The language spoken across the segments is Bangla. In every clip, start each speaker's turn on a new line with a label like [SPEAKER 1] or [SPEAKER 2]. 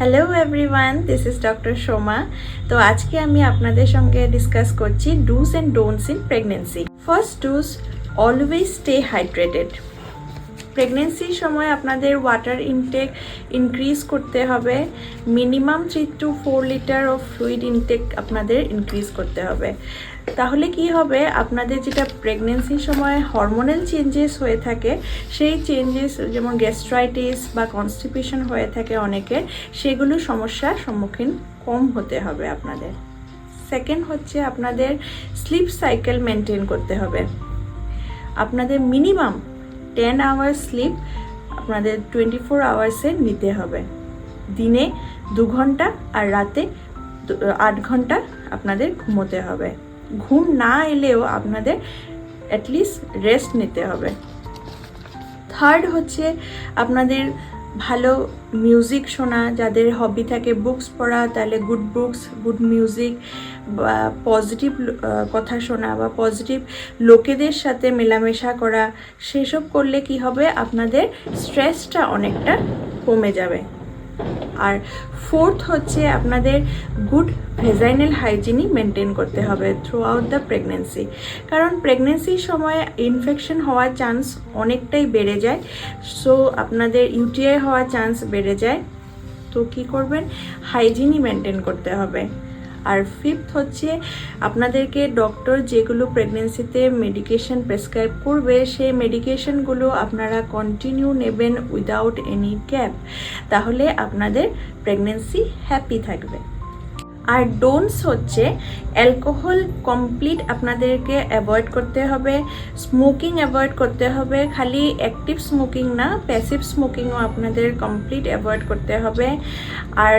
[SPEAKER 1] Hello everyone, this is doctor Soma. তো আজকে আমি আপনাদের সঙ্গে ডিসকাস করছি dos and don'ts in pregnancy. First dos, always stay hydrated. প্রেগনেন্সির সময় আপনাদের ওয়াটার ইনটেক ইনক্রিজ করতে হবে। Minimum 3 to 4 litre of fluid intake আপনাদের ইনক্রিজ করতে হবে। তাহলে কি হবে, আপনাদের যেটা প্রেগনেন্সির সময় হরমোনাল চেঞ্জেস হয়ে থাকে, সেই চেঞ্জেস যেমন গ্যাস্ট্রাইটিস বা কনস্টিপেশন হয়ে থাকে অনেকের, সেগুলো সমস্যার সম্মুখীন কম হতে হবে আপনাদের। সেকেন্ড হচ্ছে আপনাদের স্লিপ সাইকেল মেনটেন করতে হবে। আপনাদের মিনিমাম 10 আওয়ার্স স্লিপ আপনাদের 24 আওয়ার্সে নিতে হবে। দিনে 2 ঘন্টা আর রাতে 8 ঘন্টা আপনাদের ঘুমোতে হবে। ঘুম না এলেও আপনাদের অ্যাটলিস্ট রেস্ট নিতে হবে। থার্ড হচ্ছে আপনাদের ভালো মিউজিক শোনা। যাদের হবি থাকে বুকস পড়া, তাহলে গুড বুকস, গুড মিউজিক বা পজিটিভ কথা শোনা বা পজিটিভ লোকেদের সাথে মেলামেশা করা, সেসব করলে কি হবে, আপনাদের স্ট্রেসটা অনেকটা কমে যাবে। আর ফোর্থ হচ্ছে আপনাদের গুড ভেজাইনাল হাইজিনই মেনটেন করতে হবে থ্রু আউট দ্য প্রেগনেন্সি। কারণ প্রেগনেন্সির সময় ইনফেকশন হওয়ার চান্স অনেকটাই বেড়ে যায়। সো আপনাদের ইউটিআই হওয়ার চান্স বেড়ে যায়। তো কী করবেন, হাইজিনই মেনটেন করতে হবে। আর ফিফথ হচ্ছে আপনাদেরকে ডক্টর যেগুলো প্রেগনেন্সিতে মেডিকেশন প্রেসক্রাইব করবে, সেই মেডিকেশনগুলো আপনারা কন্টিনিউ নেবেন উইদাউট এনি গ্যাপ। তাহলে আপনাদের প্রেগনেন্সি হ্যাপি থাকবে। আর ডোন্টস হচ্ছে অ্যালকোহল কমপ্লিট আপনাদেরকে অ্যাভয়েড করতে হবে। স্মোকিং অ্যাভয়েড করতে হবে, খালি অ্যাক্টিভ স্মোকিং না, প্যাসিভ স্মোকিংও আপনাদের কমপ্লিট অ্যাভয়েড করতে হবে। আর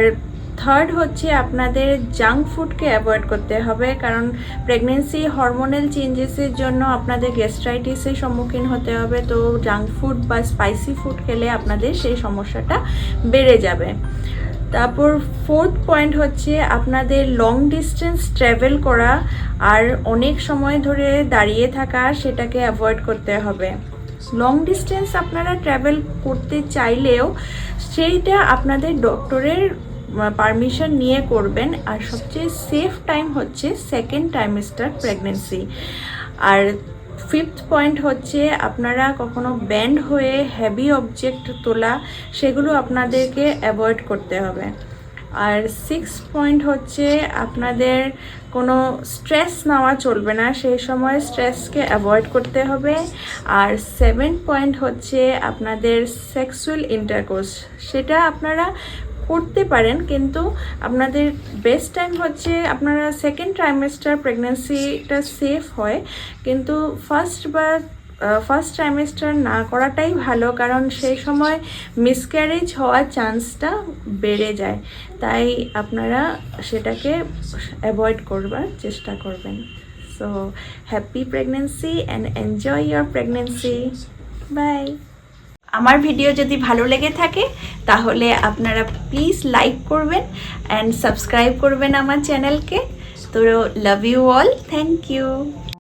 [SPEAKER 1] থার্ড হচ্ছে আপনাদের জাঙ্ক ফুডকে অ্যাভয়েড করতে হবে। কারণ প্রেগনেন্সি হরমোনাল চেঞ্জেসের জন্য আপনাদের গ্যাস্ট্রাইটিসের সম্মুখীন হতে হবে। তো জাঙ্ক ফুড বা স্পাইসি ফুড খেলে আপনাদের সেই সমস্যাটা বেড়ে যাবে। তারপর ফোর্থ পয়েন্ট হচ্ছে আপনাদের লং ডিস্টেন্স ট্রাভেল করা আর অনেক সময় ধরে দাঁড়িয়ে থাকা, সেটাকে অ্যাভয়েড করতে হবে। লং ডিস্টেন্স আপনারা ট্রাভেল করতে চাইলেও সেইটা আপনাদের ডক্টরের পারমিশন নিয়ে করবেন। আর সবচেয়ে সেফ টাইম হচ্ছে সেকেন্ড ট্রাইমেস্টার প্রেগনেন্সি। আর ফিফথ পয়েন্ট হচ্ছে আপনারা কখনো ব্যান্ড হয়ে হেভি অবজেক্ট তোলা, সেগুলো আপনাদেরকে অ্যাভয়েড করতে হবে। আর সিক্স পয়েন্ট হচ্ছে আপনাদের কোনো স্ট্রেস নেওয়া চলবে না, সেই সময় স্ট্রেসকে অ্যাভয়েড করতে হবে। আর 7 পয়েন্ট হচ্ছে আপনাদের সেক্সুয়াল ইন্টারকোর্স, সেটা আপনারা করতে পারেন, কিন্তু আপনাদের বেস্ট টাইম হচ্ছে আপনারা সেকেন্ড ট্রাইমেস্টার প্রেগনেন্সিটা সেফ হয়, কিন্তু ফার্স্ট ট্রাইমেস্টার না করাটাই ভালো। কারণ সেই সময় মিসক্যারেজ হওয়ার চান্সটা বেড়ে যায়। তাই আপনারা সেটাকে অ্যাভয়েড করবার চেষ্টা করবেন। So happy pregnancy and enjoy your pregnancy. Bye. আমার ভিডিও যদি ভালো লেগে থাকে তাহলে আপনারা প্লিজ লাইক করবেন অ্যান্ড সাবস্ক্রাইব করবেন আমার চ্যানেলকে। তো love you all, thank you.